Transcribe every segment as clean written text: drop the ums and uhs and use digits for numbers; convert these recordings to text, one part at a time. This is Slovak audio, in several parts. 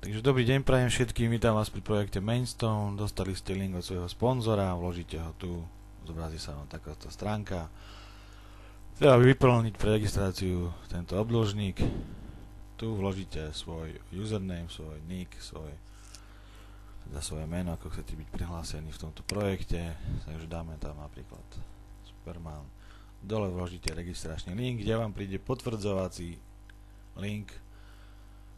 Takže dobrý deň prajem všetkým, vítam vás pri projekte Mainstone, dostali ste link od svojho sponzora, vložíte ho tu, zobrazí sa vám takáto stránka. Treba vyplniť pre registráciu tento obdĺžnik, tu vložíte svoj username, svoj nick, svoje meno, ako chcete byť prihlásení v tomto projekte, takže dáme tam napríklad Superman. Dole vložíte registračný link, kde vám príde potvrdzovací link,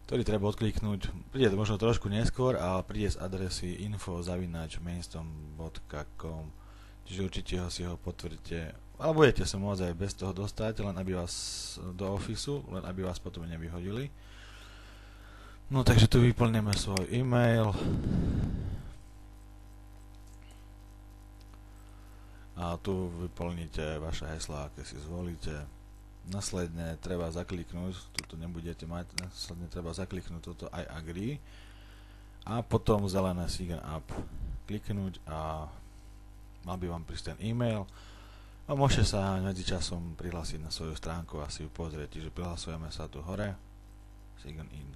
ktorý treba odkliknúť. Príde to možno trošku neskôr, ale príde z adresy info@mainstone.com, čiže určite si ho potvrdíte, ale budete sa môcť aj bez toho dostať, len aby vás do Officeu, len aby vás potom nevyhodili. No takže tu vyplníme svoj e-mail a tu vyplníte vaše heslá, aké si zvolíte. Následne treba zakliknúť, tuto nebudete mať, následne treba zakliknúť toto I agree a potom zelené sign up kliknúť a mal by vám prísť ten e-mail a môžete sa medzičasom prihlásiť na svoju stránku a si ju pozrieť, čiže prihlasujeme sa tu hore, sign in.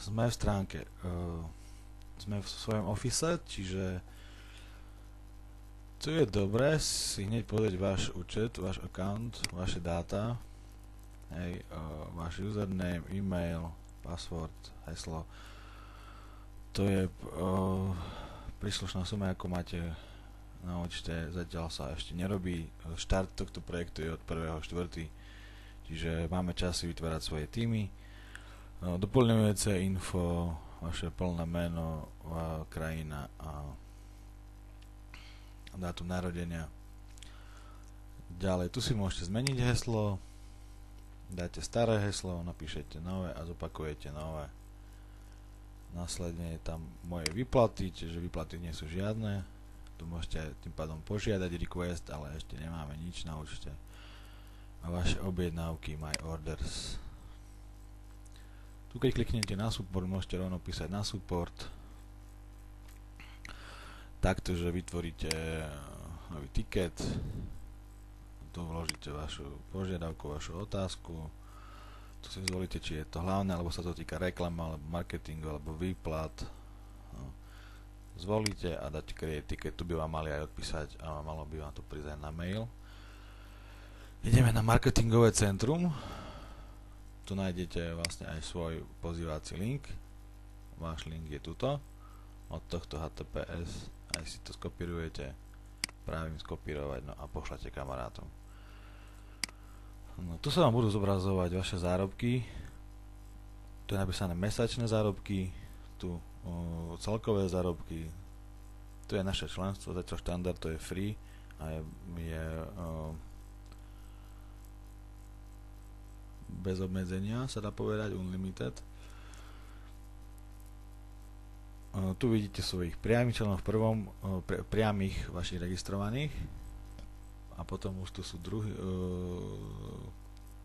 Sme v stránke, sme v svojom office, čiže tu je dobré si hneď pozrieť váš účet, váš account, vaše dáta, váš username, e-mail, password, heslo. To je príslušná suma, ako máte na účte, zatiaľ sa ešte nerobí. Štart tohto projektu je od 1.4., čiže máme čas si vytvárať svoje týmy. Doplňujúce info, vaše plné meno, krajina a dátum narodenia. Ďalej, tu si môžete zmeniť heslo, dáte staré heslo, napíšete nové a zopakujete nové. Následne je tam moje výplaty, čiže výplaty nie sú žiadne. Tu môžete tým pádom požiadať request, ale ešte nemáme nič na účte. A vaše objednávky, my orders. Tu keď kliknete na support, môžete rovno písať na support. Takto, že vytvoríte nový ticket, tu vložíte vašu požiadavku, vašu otázku, tu si zvolíte, či je to hlavné, alebo sa to týka reklama, alebo marketingu, alebo výplat. Zvolíte a dáte create ticket, tu by vám mali aj odpísať a malo by vám to prísť aj na mail. Ideme na marketingové centrum, tu nájdete vlastne aj svoj pozývací link, váš link je tuto, od tohto HTTPS, aj si to skopírujete, právim skopírovať, no a pošlete kamarátom. No, tu sa vám budú zobrazovať vaše zárobky, tu je napísané mesačné zárobky, tu celkové zárobky, tu je naše členstvo, zatiaľ štandard, to je free a je bez obmedzenia, sa dá povedať, unlimited. Tu vidíte svojich priamych členov v prvom, priamých vašich registrovaných a potom už tu sú druhý,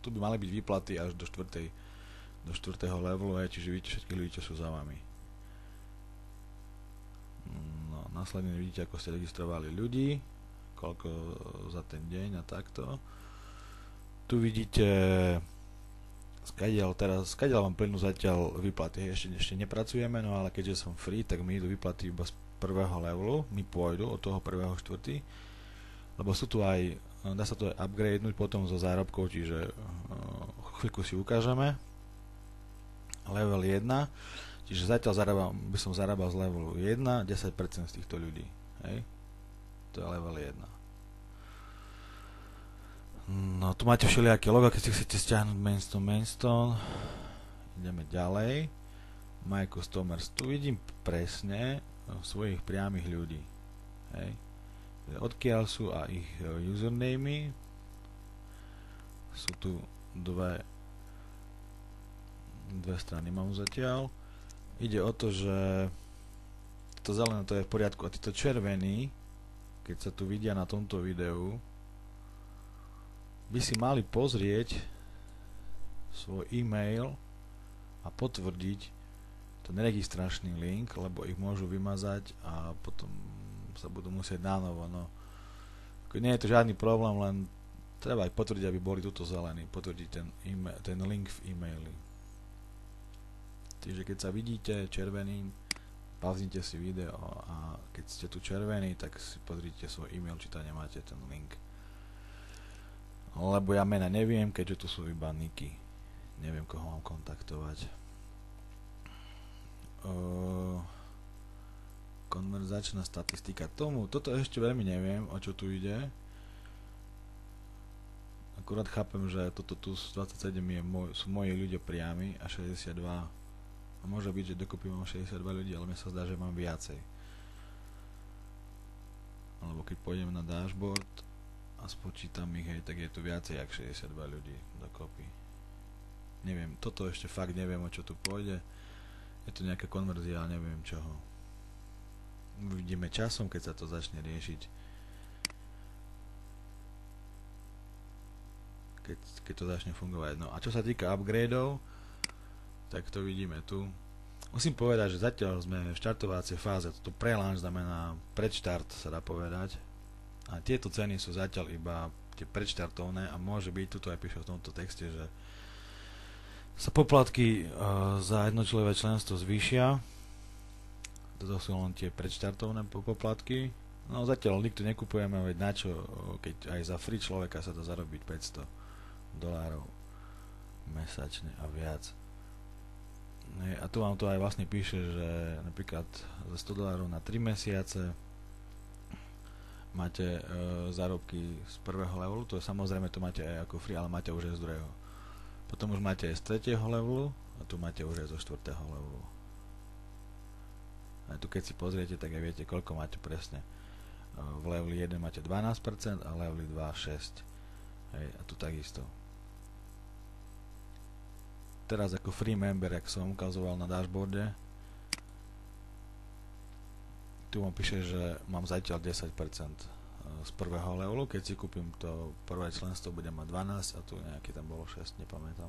tu by mali byť výplaty až do 4. levelu, čiže vidíte všetkých ľudí, čo sú za vami. No, následne vidíte, ako ste registrovali ľudí, koľko za ten deň a takto. Tu vidíte skadiaľ vám plynú zatiaľ výplaty, ešte nepracujeme, no ale keďže som free, tak mi idú výplaty iba z 1. levelu, mi pôjdu od toho 1.4., lebo sú tu aj, dá sa to aj upgradenúť potom zo zárobkov, čiže chvíľku si ukážeme. Level 1, čiže zatiaľ by som zarábal z levelu 1, 10% z týchto ľudí, hej? To je level 1. No, tu máte všelijaké logo, keď si chcete stiahnuť Mainstone. Ideme ďalej. My Customers. Tu vidím presne svojich priamých ľudí. Hej. Odkiaľ sú a ich usernamy. Sú tu dve strany mám zatiaľ. Ide o to, že to zelené to je v poriadku a títo červení, keď sa tu vidia na tomto videu, by si mali pozrieť svoj e-mail a potvrdiť ten registračný link, lebo ich môžu vymazať a potom sa budú musieť nánovo. No, nie je to žiadny problém, len treba aj potvrdiť, aby boli tuto zelení, potvrdiť ten link v e-maili. Čiže keď sa vidíte červeným, pauznite si video a keď ste tu červení, tak si pozrite svoj e-mail, či tam nemáte ten link. Lebo ja mena neviem, keďže tu sú iba niky. Neviem, koho mám kontaktovať. Konverzačná statistika. Toto ešte veľmi neviem, o čo tu ide. Akurát chápem, že toto tu 27 sú moji ľudia priami a 62. A môže byť, že dokopy mám 62 ľudí, ale mne sa zdá, že mám viacej. Alebo keď pôjdem na dashboard a spočítam ich, hej, tak je tu viacej ako 62 ľudí dokopy. Neviem, toto ešte fakt neviem, o čo tu pôjde. Je to nejaká konverzia, ale neviem čoho. Uvidíme časom, keď sa to začne riešiť. Keď to začne fungovať. No a čo sa týka upgradeov, tak to vidíme tu. Musím povedať, že zatiaľ sme v štartovacej fáze. Toto pre-launch znamená predštart, sa dá povedať. A tieto ceny sú zatiaľ iba tie predštartovné a môže byť, tuto aj píše v tomto texte, že sa poplatky za jednočlenové členstvo zvýšia. Toto sú len tie predštartovné poplatky. No zatiaľ nikto nekupujeme, veď na čo, keď aj za free človeka sa dá zarobiť $500 mesačne a viac. A tu vám to aj vlastne píše, že napríklad za $100 na 3 mesiace máte zárobky z prvého levelu, to je samozrejme, to máte aj ako free, ale máte už aj z druhého. Potom už máte aj z 3. levelu a tu máte už aj zo 4. levelu. A tu keď si pozriete, tak aj viete, koľko máte presne. V leveli 1 máte 12% a leveli 2 6. Hej, a tu takisto. Teraz ako free member, jak som ukazoval na dashboarde, tu vám píše, že mám zatiaľ 10% z prvého levelu, keď si kúpim to prvé členstvo, budem mať 12 a tu nejaký tam bolo 6, nepamätám.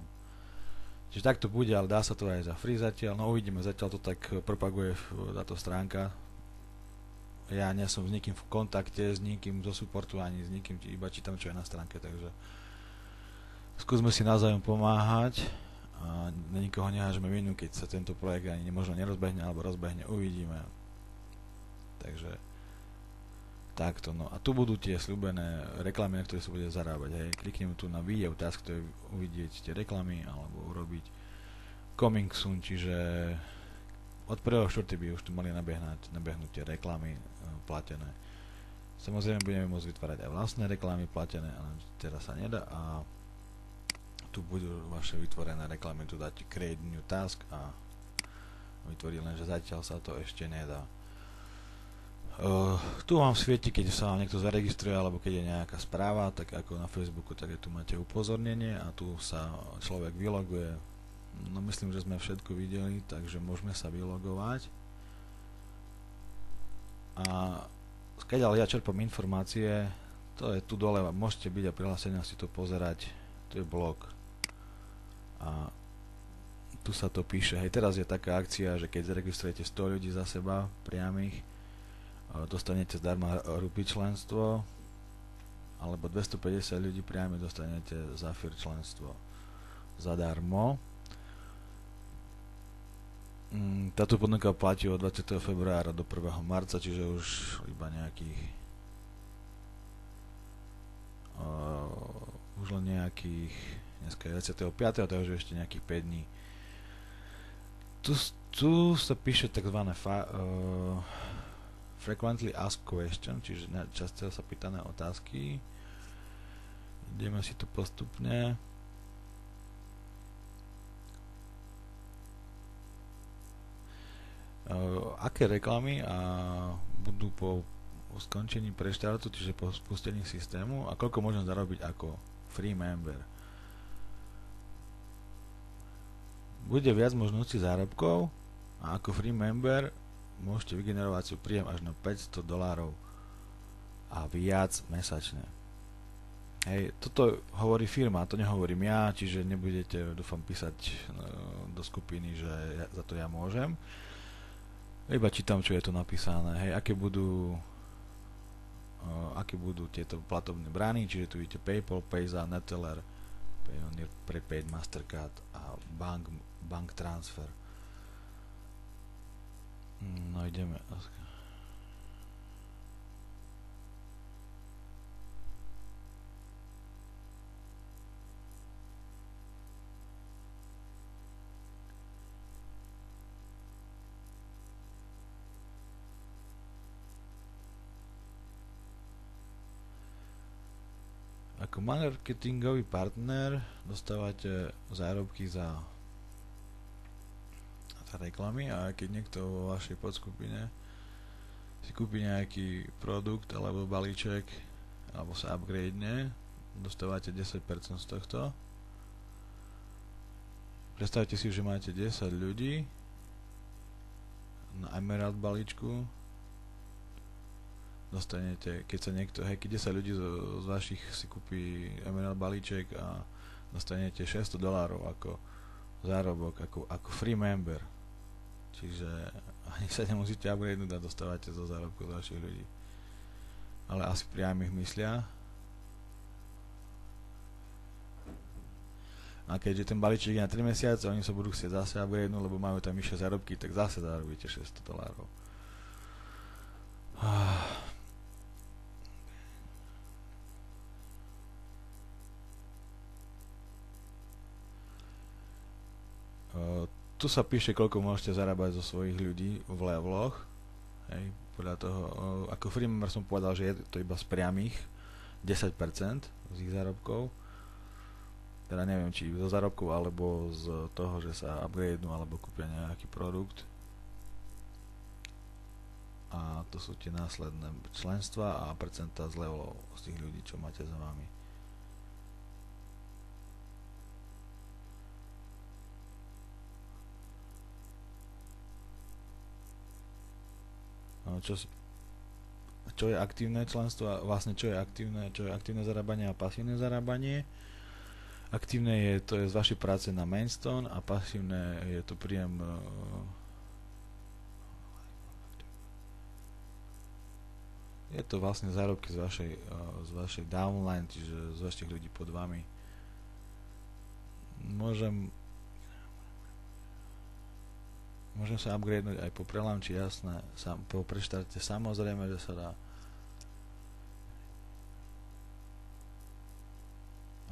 Čiže tak to bude, ale dá sa to aj za free zatiaľ, no uvidíme, zatiaľ to tak propaguje táto stránka. Ja nie som s nikým v kontakte, s nikým zo supportu, ani s nikým, iba čítam, čo je na stránke, takže skúsme si navzájom pomáhať a na nikoho nehážeme vinu, keď sa tento projekt ani možno nerozbehne alebo rozbehne, uvidíme. Takže takto, no a tu budú tie sľúbené reklamy, na ktoré sa bude zarábať, hej. Kliknem tu na video task, to je uvidieť tie reklamy alebo urobiť coming soon, čiže od 1.4. by už tu mali nabehnúť tie reklamy platené. Samozrejme budeme môcť vytvárať aj vlastné reklamy platené, ale teraz sa nedá a tu budú vaše vytvorené reklamy, tu dáte create new task a vytvoriť, lenže zatiaľ sa to ešte nedá. Tu vám svieti, keď sa vám niekto zaregistruje alebo keď je nejaká správa, tak ako na Facebooku, tak tu máte upozornenie a tu sa človek vyloguje. No myslím, že sme všetko videli, takže môžeme sa vylogovať. A skeďal ja čerpám informácie, to je tu dole, môžete byť a prihlásení si to pozerať, to je blog. A tu sa to píše, hej, teraz je taká akcia, že keď zaregistrujete 100 ľudí za seba priamých, dostanete zdarma rupee členstvo, alebo 250 ľudí priame dostanete Zafir členstvo zadarmo. Táto ponuka platí od 20. februára do 1. marca, čiže už iba nejakých už len nejakých, dneska je 25. to je už ešte nejakých 5 dní. Tu sa píše takzvané frequently asked question, čiže často sa pýtané otázky. Ideme si to postupne. Aké reklamy budú po skončení preštartu, čiže po spustení systému a koľko môžem zarobiť ako free member. Bude viac možností zárobkov a ako free member môžete vygenerovať si príjem až na $500 a viac mesačne. Hej, toto hovorí firma, to nehovorím ja, čiže nebudete, dúfam, písať do skupiny, že za to ja môžem. Iba čítam, čo je tu napísané, hej, aké budú aké budú tieto platobné brány, čiže tu vidíte PayPal, Payza, Neteller, Payoneer, Prepaid, Mastercard a bank transfer. No ideme. Ako marketingový partner dostávate zárobky za reklamy, a keď niekto vo vašej podskupine si kúpi nejaký produkt alebo balíček alebo sa upgradene, dostávate 10% z tohto. Predstavte si, že máte 10 ľudí na Emerald balíčku, dostanete, keď sa niekto, keď 10 ľudí z vašich si kúpi Emerald balíček a dostanete $600 ako zárobok, ako free member. Čiže ani sa nemusíte upgradenúť a dostávate zo zárobku z vašich ľudí. Ale asi priamých myslia. A keďže ten balíček je na 3 mesiace, oni sa budú chcieť zase upgradenúť, lebo majú tam vyššie zárobky, tak zase zarobíte $600. Tu sa píše, koľko môžete zarábať zo svojich ľudí v leveloch. Hej, podľa toho, ako free member som povedal, že je to iba z priamých 10% z ich zárobkov. Teda neviem, či zo zárobkov, alebo z toho, že sa upgradenú, alebo kúpia nejaký produkt. A to sú tie následné členstva a percentá z levelov z tých ľudí, čo máte za vami. Čo je aktívne členstvo a vlastne čo je aktívne zarábanie a pasívne zarábanie. Aktívne to je z vašej práce na Mainstone a pasívne je to príjem je to vlastne zárobky z vašej downline, čiže z vašich ľudí pod vami. Môžem sa upgradenúť aj po prelaunchi, jasné, po preštarte, samozrejme, že sa dá.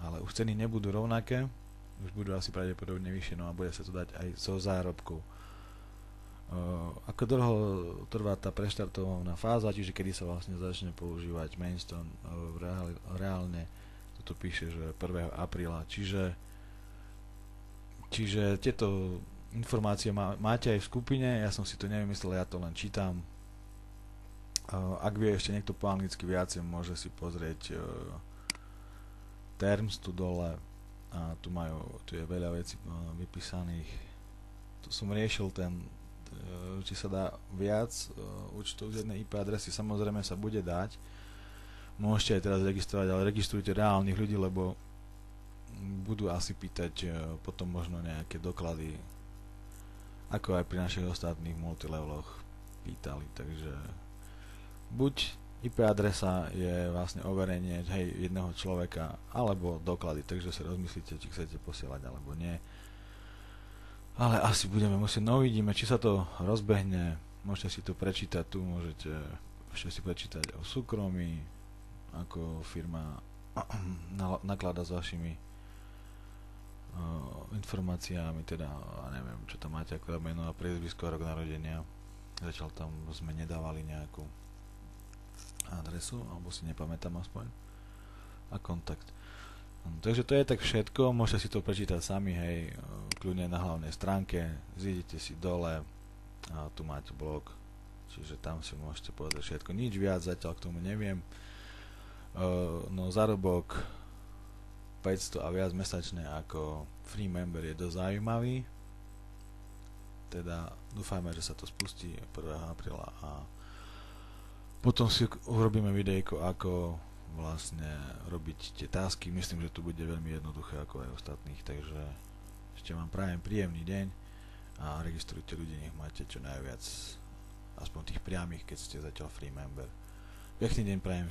Ale už ceny nebudú rovnaké, už budú asi pravdepodobne vyššie, no a bude sa to dať aj so zárobkou. Ako dlho trvá tá preštartovaná fáza, čiže kedy sa vlastne začne používať Mainstone, reálne toto píše, že 1. apríla, čiže tieto informácie máte aj v skupine, ja som si to nevymyslel, ja to len čítam. Ak vie ešte niekto po anglicky viacej, môže si pozrieť terms tu dole a tu je veľa vecí vypísaných. Tu som riešil či sa dá viac účtov z jednej IP adresy, samozrejme sa bude dať. Môžete aj teraz registrovať, ale registrujte reálnych ľudí, lebo budú asi pýtať potom možno nejaké doklady, ako aj pri našich ostatných multileveloch pýtali, takže buď IP adresa je vlastne overenie jedného človeka, alebo doklady, takže sa rozmyslíte, či chcete posielať alebo nie. Ale asi budeme musieť, no uvidíme, či sa to rozbehne, môžete si to prečítať tu, môžete ešte si prečítať o súkromí, ako firma naklada s vašimi informáciami, teda neviem, čo tam máte ako meno a priezvisko a rok narodenia. Zatiaľ tam sme nedávali nejakú adresu, alebo si nepamätám aspoň, a kontakt. Takže to je tak všetko, môžete si to prečítať sami, hej, kľudne na hlavnej stránke, zídete si dole a tu máte blog, čiže tam si môžete povedať všetko, nič viac zatiaľ k tomu neviem. No zárobok 500 a viac mesačne ako free member je dosť zaujímavý, teda dúfajme, že sa to spustí 1. apríla a potom si urobíme videjko, ako vlastne robiť tie tasky. Myslím, že to bude veľmi jednoduché ako aj ostatných, takže ešte vám prajem príjemný deň a registrujte ľudí, nech máte čo najviac aspoň tých priamých, keď ste zatiaľ free member. Pekný deň prajem.